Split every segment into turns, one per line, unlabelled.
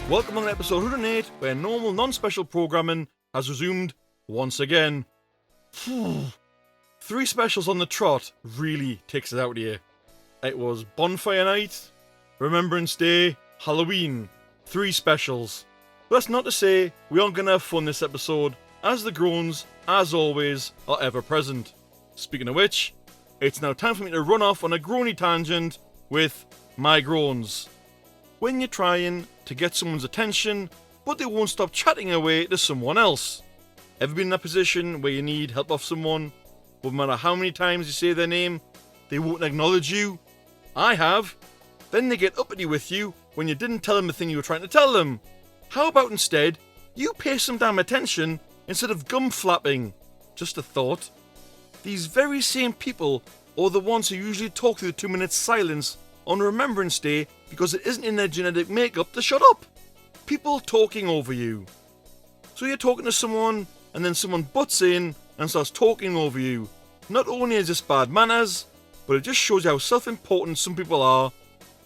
Welcome on episode 108, where normal, non-special programming has resumed once again. 3 specials on the trot really takes it out here. It was Bonfire Night, Remembrance Day, Halloween. 3 specials. But that's not to say we aren't going to have fun this episode, as the groans, as always, are ever present. Speaking of which, it's now time for me to run off on a groany tangent with my groans. When you're trying to get someone's attention, but they won't stop chatting away to someone else. Ever been in that position where you need help off someone, but no matter how many times you say their name, they won't acknowledge you? I have. Then they get uppity with you when you didn't tell them the thing you were trying to tell them. How about instead, you pay some damn attention instead of gum flapping? Just a thought. These very same people are the ones who usually talk through the 2-minute silence on Remembrance Day because it isn't in their genetic makeup to shut up. People talking over you. So you're talking to someone and then someone butts in and starts talking over you. Not only is this bad manners, but it just shows you how self-important some people are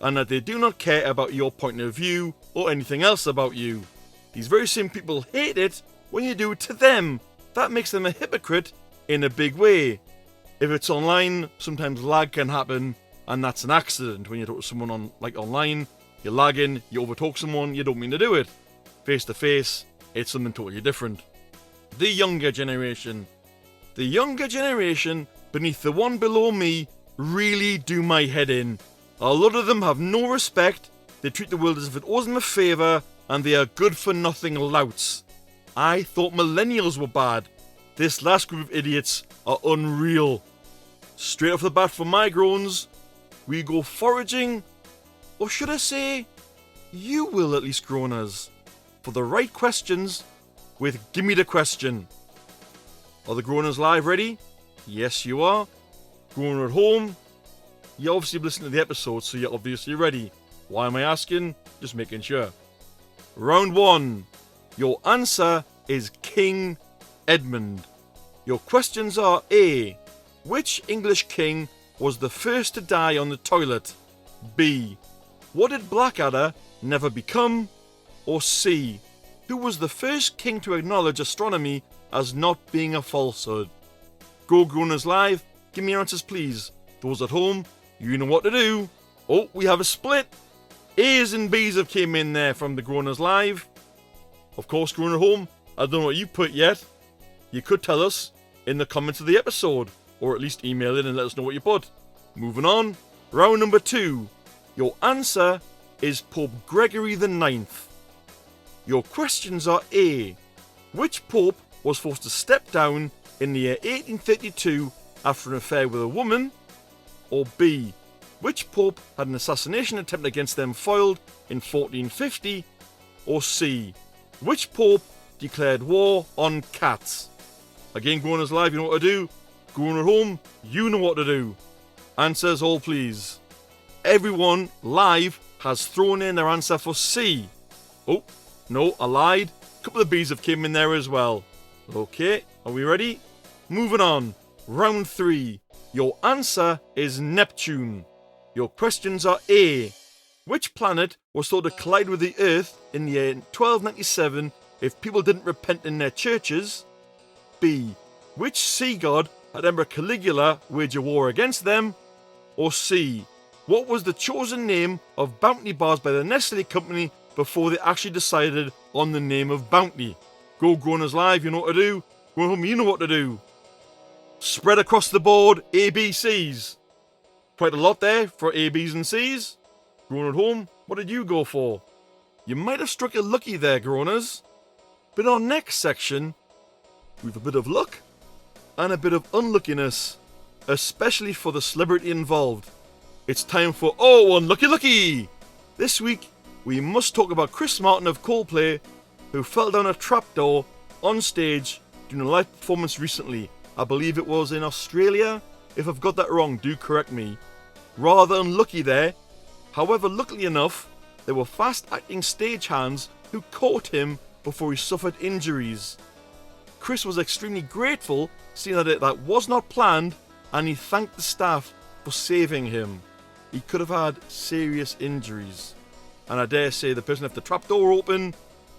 and that they do not care about your point of view or anything else about you. These very same people hate it when you do it to them. That makes them a hypocrite in a big way. If it's online, sometimes lag can happen, and that's an accident. When you talk to someone online, you're lagging, you overtalk someone, you don't mean to do it. Face to face, it's something totally different. The younger generation. The younger generation, beneath the one below me, really do my head in. A lot of them have no respect, they treat the world as if it owes them a favour, and they are good for nothing louts. I thought millennials were bad. This last group of idiots are unreal. Straight off the bat for my groans, we go foraging, or should I say, you will at least, Groaners, for the right questions with Gimmie Da Question. Are the Groaners live ready? Yes, you are. Groaner at home, you obviously listened to the episode, so you're obviously ready. Why am I asking? Just making sure. Round 1. Your answer is King Edmund. Your questions are A. Which English king was the first to die on the toilet? B. What did Blackadder never become? Or C. Who was the first king to acknowledge astronomy as not being a falsehood? Go Groaners live, give me your answers please. Those at home, you know what to do. Oh, we have a split. A's and B's have came in there from the Groaners live. Of course, Groaner home, I don't know what you put yet. You could tell us in the comments of the episode, or at least email in and let us know what you put. Moving on, round number 2. Your answer is Pope Gregory the 9th. Your questions are A. Which pope was forced to step down in the year 1832 after an affair with a woman? Or B. Which pope had an assassination attempt against them foiled in 1450? Or C. Which pope declared war on cats? Again, Groaners live, you know what to do. Groaner home, you know what to do. Answers all please. Everyone live has thrown in their answer for C. Oh, no, I lied. A couple of B's have came in there as well. Okay, are we ready? Moving on. Round 3. Your answer is Neptune. Your questions are A. Which planet was thought to collide with the Earth in the year 1297 if people didn't repent in their churches? B. Which sea god had Emperor Caligula wage a war against them? Or C. What was the chosen name of bounty bars by the Nestle company before they actually decided on the name of Bounty? Go Groaners live, you know what to do. Go home, you know what to do. Spread across the board, A, B, C's. Quite a lot there for A, B's and C's. Groaner at home, what did you go for? You might have struck it lucky there, Groaners. But in our next section, we've a bit of luck and a bit of unluckiness, especially for the celebrity involved. It's time for Oh Unlucky Lucky! This week, we must talk about Chris Martin of Coldplay, who fell down a trapdoor on stage during a live performance recently. I believe it was in Australia. If I've got that wrong, do correct me. Rather unlucky there. However, luckily enough, there were fast-acting stagehands who caught him before he suffered injuries. Chris was extremely grateful, seeing that was not planned, and he thanked the staff for saving him. He could have had serious injuries. And I dare say the person left the trapdoor open,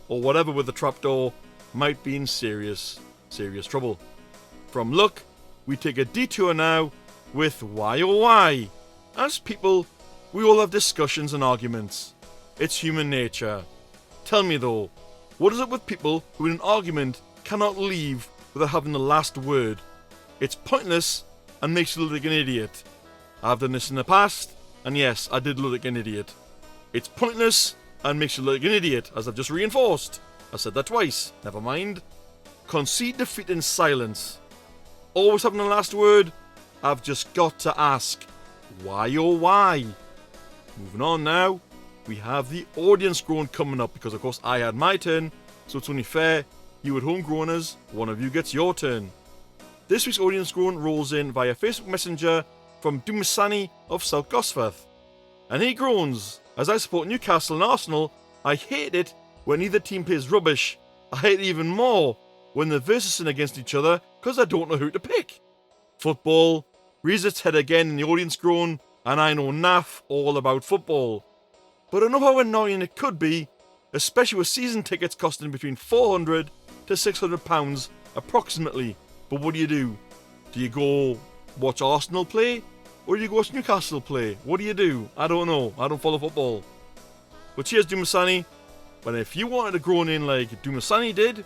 or whatever with the trapdoor, might be in serious trouble. From luck, we take a detour now with why oh why. As people, we all have discussions and arguments. It's human nature. Tell me though, what is it with people who in an argument cannot leave without having the last word? It's pointless and makes you look like an idiot. I've done this in the past, and yes, I did look like an idiot. It's pointless and makes you look like an idiot, as I've just reinforced. I said that twice, never mind. Concede defeat in silence. Always having the last word? I've just got to ask, why oh why? Moving on now, we have the audience groan coming up, because of course I had my turn, so it's only fair, you at home groaners, one of you gets your turn. This week's audience groan rolls in via Facebook Messenger from Dummies of South Gosforth. And he groans, as I support Newcastle and Arsenal, I hate it when either team plays rubbish. I hate it even more when they're versing against each other because I don't know who to pick. Football rears its head again in the audience groan, and I know naff all about football. But I know how annoying it could be, especially with season tickets costing between £400 to £600 approximately. But what do? Do you go watch Arsenal play? Or do you go watch Newcastle play? What do? I don't know. I don't follow football. But cheers, Dumasani. But if you wanted to groan in like Dumasani did,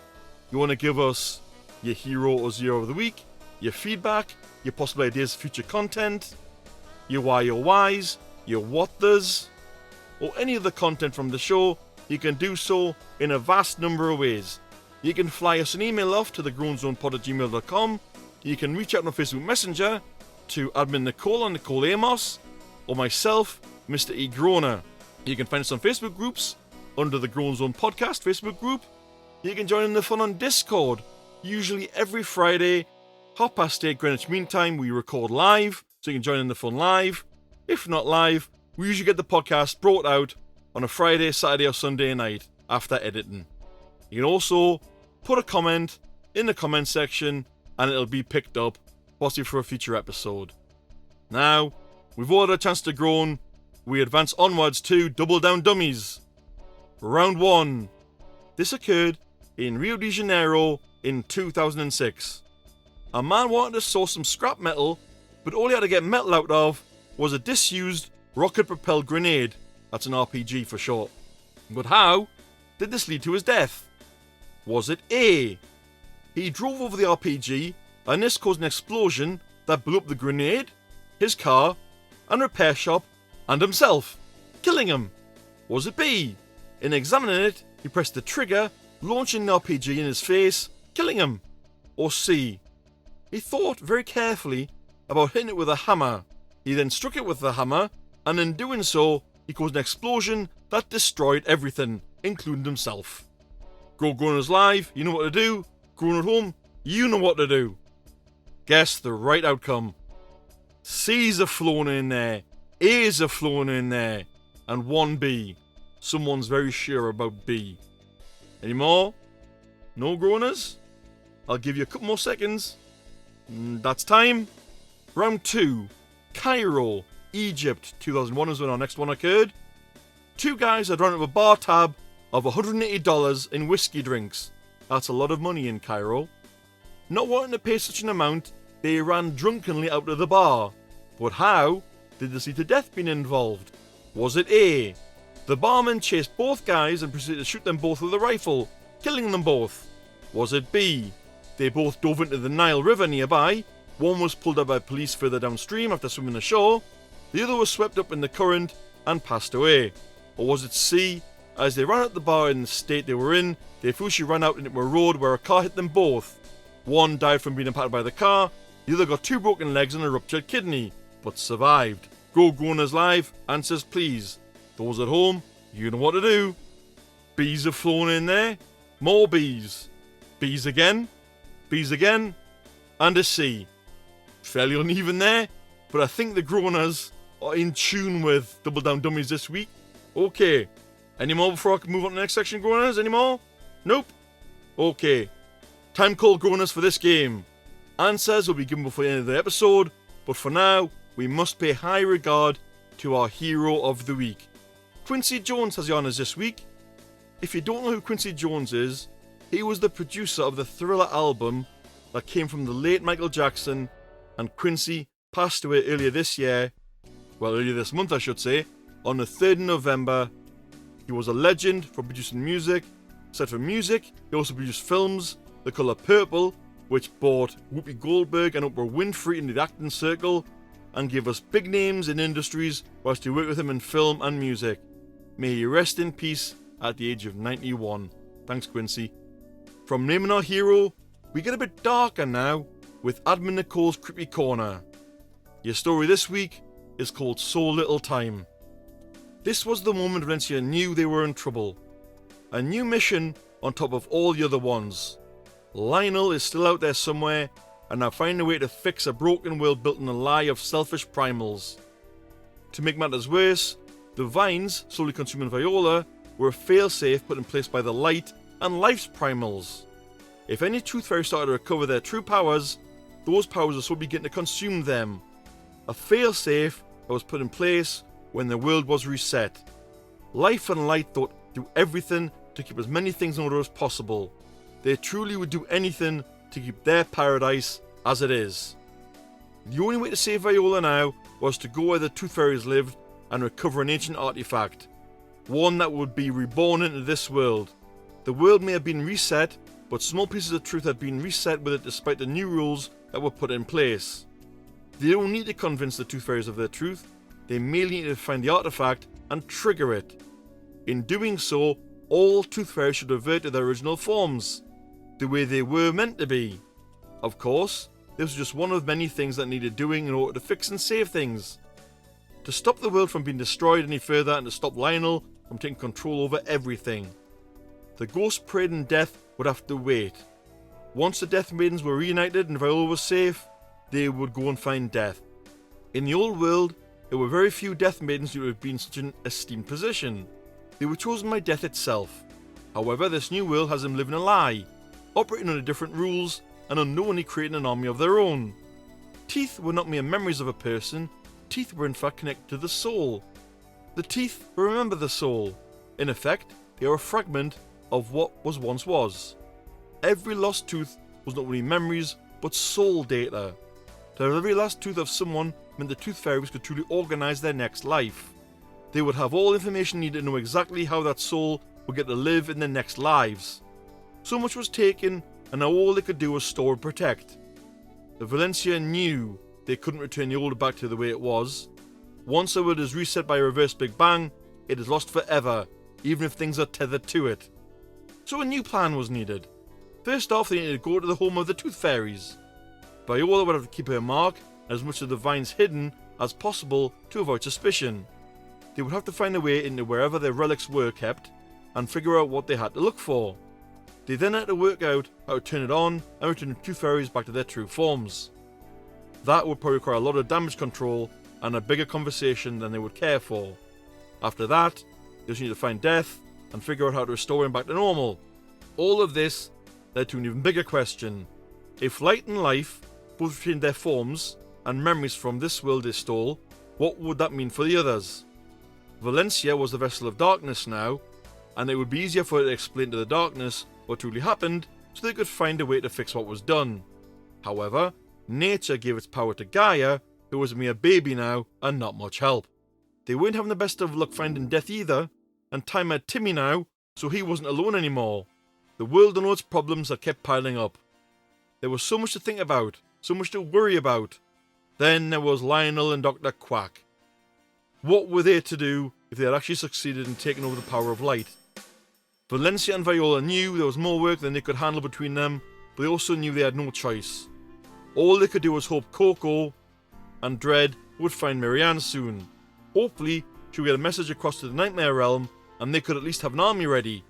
you want to give us your hero or zero of the week, your feedback, your possible ideas for future content, your why or whys, your what there's, or any other content from the show, you can do so in a vast number of ways. You can fly us an email off to thegroanzonepod@gmail.com. You can reach out on Facebook Messenger to admin Nicole and Nicole Amos, or myself, Mr. E. Groaner. You can find us on Facebook groups under the Groan Zone Podcast Facebook group. You can join in the fun on Discord. Usually every Friday, 8:30 Greenwich Mean Time, we record live, so you can join in the fun live. If not live, we usually get the podcast brought out on a Friday, Saturday or Sunday night after editing. You can also put a comment in the comment section and it'll be picked up, possibly for a future episode. Now, we've all had a chance to groan. We advance onwards to Double Down Dummies. Round 1. This occurred in Rio de Janeiro in 2006. A man wanted to source some scrap metal, but all he had to get metal out of was a disused rocket-propelled grenade. That's an RPG for short. But how did this lead to his death? Was it A? He drove over the RPG, and this caused an explosion that blew up the grenade, his car, and repair shop, and himself, killing him? Was it B? In examining it, he pressed the trigger, launching the RPG in his face, killing him? Or C? He thought very carefully about hitting it with a hammer. He then struck it with the hammer, and in doing so, he caused an explosion that destroyed everything, including himself. Groaners live, you know what to do. Groan at home, you know what to do. Guess the right outcome. C's are flown in there, A's are flown in there, and 1B. Someone's very sure about B. Any more? No groaners? I'll give you a couple more seconds. That's time. Round 2. Cairo, Egypt, 2001 is when our next one occurred. Two guys had run up a bar tab of $180 in whiskey drinks. That's a lot of money in Cairo. Not wanting to pay such an amount, they ran drunkenly out of the bar. But how did this lead to death being involved? Was it A? The barman chased both guys and proceeded to shoot them both with a rifle, killing them both. Was it B? They both dove into the Nile River nearby. One was pulled up by police further downstream after swimming ashore. The other was swept up in the current and passed away. Or was it C? As they ran out the bar in the state they were in, they foolishly ran out into a road where a car hit them both. One died from being impacted by the car, the other got 2 broken legs and a ruptured kidney, but survived. Groaners live, answers please. Those at home, You know what to do. Bees have flown in there. More bees. Bees again. Bees again. And a C. Fairly uneven there, but I think the Groaners are in tune with Double Down Dummies this week. Okay. Any more before I can move on to the next section, Groaners? Any more? Nope. Okay. Time called, Groaners, for this game. Answers will be given before the end of the episode, but for now, we must pay high regard to our hero of the week. Quincy Jones has the honours this week. If you don't know who Quincy Jones is, he was the producer of the Thriller album that came from the late Michael Jackson, and Quincy passed away earlier this month I should say, on the 3rd of November. He was a legend for producing music. Aside from music, he also produced films, The Colour Purple, which brought Whoopi Goldberg and Oprah Winfrey into the acting circle, and gave us big names in industries whilst he worked with him in film and music. May he rest in peace at the age of 91. Thanks, Quincy. From naming our hero, we get a bit darker now with Admin Nicole's Creepy Corner. Your story this week is called So Little Time. This was the moment Valencia knew they were in trouble. A new mission on top of all the other ones. Lionel is still out there somewhere and now finding a way to fix a broken world built on a lie of selfish primals. To make matters worse, the vines slowly consuming Viola were a failsafe put in place by the light and life's primals. If any Tooth Fairy started to recover their true powers, those powers will slowly begin to consume them. A failsafe that was put in place when the world was reset. Life and Light thought do everything to keep as many things in order as possible. They truly would do anything to keep their paradise as it is. The only way to save Viola now was to go where the Tooth Fairies lived and recover an ancient artifact. One that would be reborn into this world. The world may have been reset, but small pieces of truth had been reset with it despite the new rules that were put in place. They don't need to convince the Tooth Fairies of their truth, they merely need to find the artifact and trigger it. In doing so, all Tooth Fairies should revert to their original forms, the way they were meant to be. Of course, this was just one of many things that needed doing in order to fix and save things. To stop the world from being destroyed any further and to stop Lionel from taking control over everything. The Ghost Parade and Death would have to wait. Once the Death Maidens were reunited and Viola was safe, they would go and find Death. In the old world, there were very few Death Maidens who would have been in such an esteemed position. They were chosen by Death itself. However, this new world has them living a lie, operating under different rules, and unknowingly creating an army of their own. Teeth were not mere memories of a person, teeth were in fact connected to the soul. The teeth remember the soul. In effect, they are a fragment of what was once was. Every lost tooth was not only memories, but soul data. To have every last tooth of someone meant the Tooth Fairies could truly organise their next life. They would have all information needed to know exactly how that soul would get to live in their next lives. So much was taken, and now all they could do was store and protect. The Valencia knew they couldn't return the old back to the way it was. Once the world is reset by a reverse Big Bang, it is lost forever, even if things are tethered to it. So a new plan was needed. First off, they needed to go to the home of the Tooth Fairies. Viola would have to keep her mark and as much of the vines hidden as possible to avoid suspicion. They would have to find a way into wherever their relics were kept and figure out what they had to look for. They then had to work out how to turn it on and return the Tooth Fairies back to their true forms. That would probably require a lot of damage control and a bigger conversation than they would care for. After that, they just need to find Death and figure out how to restore him back to normal. All of this led to an even bigger question. If Light and Life both retained their forms and memories from this world they stole, what would that mean for the others? Valencia was the vessel of darkness now, and it would be easier for her to explain to the darkness what truly happened so they could find a way to fix what was done. However, nature gave its power to Gaia, who was a mere baby now and not much help. They weren't having the best of luck finding Death either, and Time had Timmy now, so he wasn't alone anymore. The world and all its problems had kept piling up. There was so much to think about, so much to worry about. Then there was Lionel and Dr. Quack. What were they to do if they had actually succeeded in taking over the power of light? Valencia and Viola knew there was more work than they could handle between them, but they also knew they had no choice. All they could do was hope Coco and Dread would find Marianne soon. Hopefully, she would get a message across to the Nightmare Realm and they could at least have an army ready.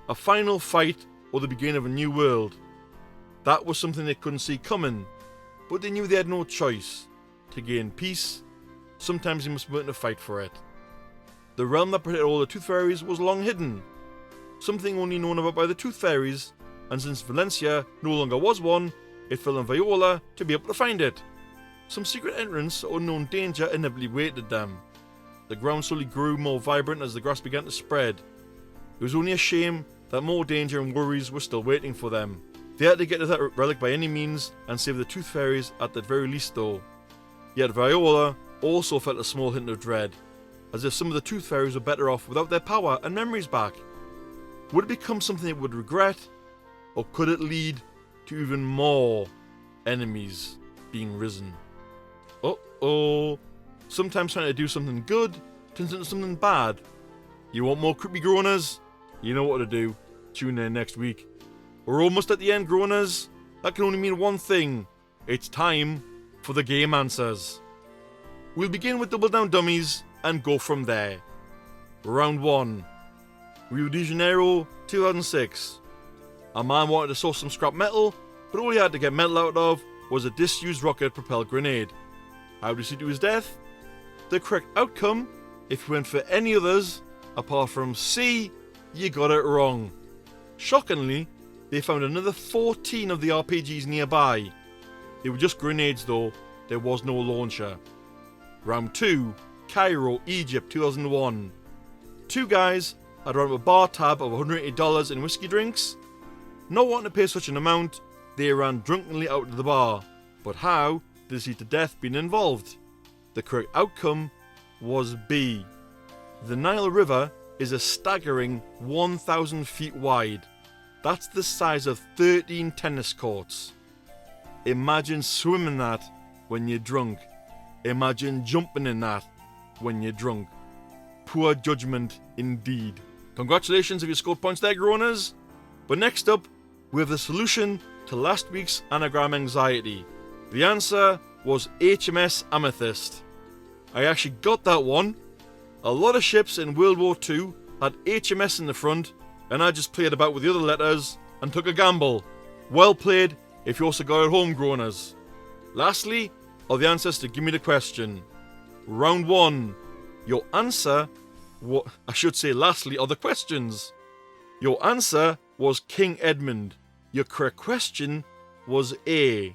A final fight or the beginning of a new world. That was something they couldn't see coming, but they knew they had no choice. To gain peace, sometimes you must be willing to fight for it. The realm that protected all the Tooth Fairies was long hidden, something only known about by the Tooth Fairies, and since Valencia no longer was one, it fell on Viola to be able to find it. Some secret entrance or unknown danger inevitably waited them. The ground slowly grew more vibrant as the grass began to spread. It was only a shame that more danger and worries were still waiting for them. They had to get to that relic by any means and save the Tooth Fairies at the very least though. Yet Viola also felt a small hint of dread, as if some of the Tooth Fairies were better off without their power and memories back. Would it become something it would regret, or could it lead to even more enemies being risen? Uh-oh. Sometimes trying to do something good turns into something bad. You want more creepy groaners? You know what to do. Tune in next week. We're almost at the end, groaners. That can only mean one thing. It's time for the game answers. We'll begin with Double Down Dummies and go from there. Round 1. Rio de Janeiro, 2006. A man wanted to source some scrap metal, but all he had to get metal out of was a disused rocket-propelled grenade. How did he see to his death? The correct outcome, if you went for any others, apart from C, you got it wrong. Shockingly, they found another 14 of the RPGs nearby. They were just grenades though, there was no launcher. Round 2, Cairo, Egypt, 2001. Two guys had run up a bar tab of $180 in whiskey drinks. Not wanting to pay such an amount, they ran drunkenly out of the bar. But how did they see to death being involved? The correct outcome was B. The Nile River is a staggering 1,000 feet wide. That's the size of 13 tennis courts. Imagine swimming that when you're drunk. Imagine jumping in that when you're drunk. Poor judgment indeed. Congratulations if you scored points there, groaners. But next up, we have the solution to last week's anagram anxiety. The answer was HMS Amethyst. I actually got that one. A lot of ships in World War II had HMS in the front, and I just played about with the other letters and took a gamble. Well played if you also got it home, groaners. Lastly, are the answers to Gimmie Da Question. Round 1. Your answer, lastly, are the questions. Your answer was King Edmund. Your correct question was A.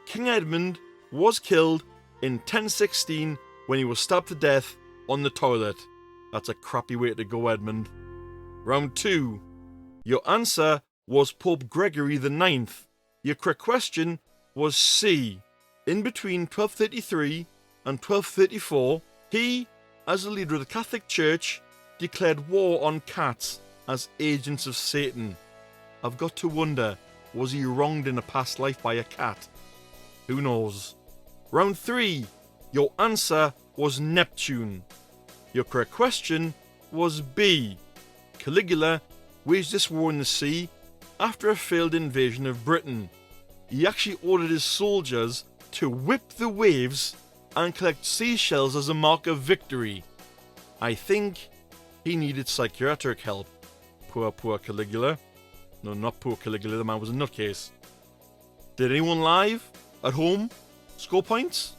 King Edmund was killed in 1016 when he was stabbed to death on the toilet. That's a crappy way to go, Edmund. Round 2. Your answer was Pope Gregory IX. Your correct question was C. In between 1233 and 1234, he, as the leader of the Catholic Church, declared war on cats as agents of Satan. I've got to wonder, was he wronged in a past life by a cat? Who knows? Round 3. Your answer was Neptune. Your correct question was B. Caligula waged this war in the sea after a failed invasion of Britain. He actually ordered his soldiers to whip the waves and collect seashells as a mark of victory. I think he needed psychiatric help. Poor Caligula. No, not poor Caligula, the man was a nutcase. Did anyone live at home score points?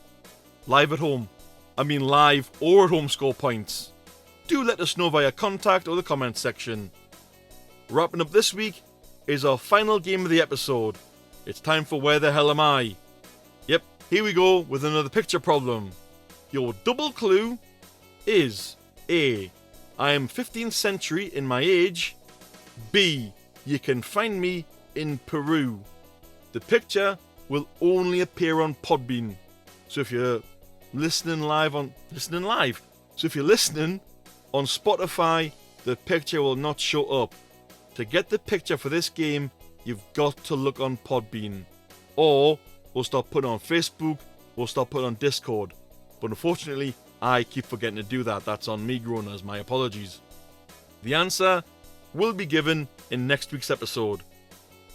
Live at home. I mean live or at home score points. Do let us know via contact or the comment section. Wrapping up this week is our final game of the episode. It's time for Where the Hell Am I? Yep, here we go with another picture problem. Your double clue is A. I am 15th century in my age. B. You can find me in Peru. The picture will only appear on Podbean. So if you're listening on Spotify, the picture will not show up. To get the picture for this game, you've got to look on Podbean. Or we'll start putting on Facebook, we'll start putting on Discord. But unfortunately, I keep forgetting to do that. That's on me, groaners. My apologies. The answer will be given in next week's episode.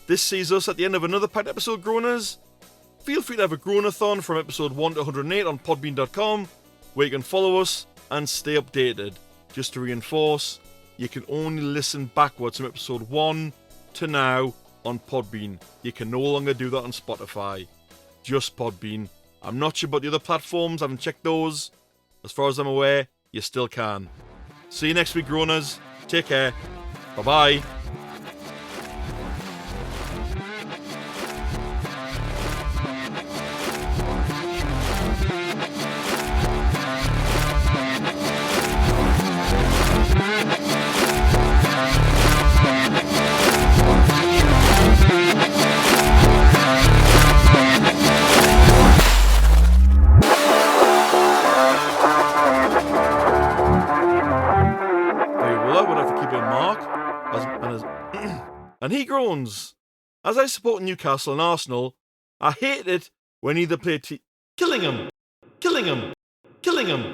This sees us at the end of another packed episode, groaners. Feel free to have a groan-a-thon from episode 1 to 108 on podbean.com, where you can follow us and stay updated. Just to reinforce, you can only listen backwards from episode 1 to now on Podbean. You can no longer do that on Spotify. Just Podbean. I'm not sure about the other platforms, I haven't checked those. As far as I'm aware, you still can. See you next week, Groaners. Take care. Bye-bye. And he groans. As I support Newcastle and Arsenal, I hate it when either play killing him, killing him, killing him.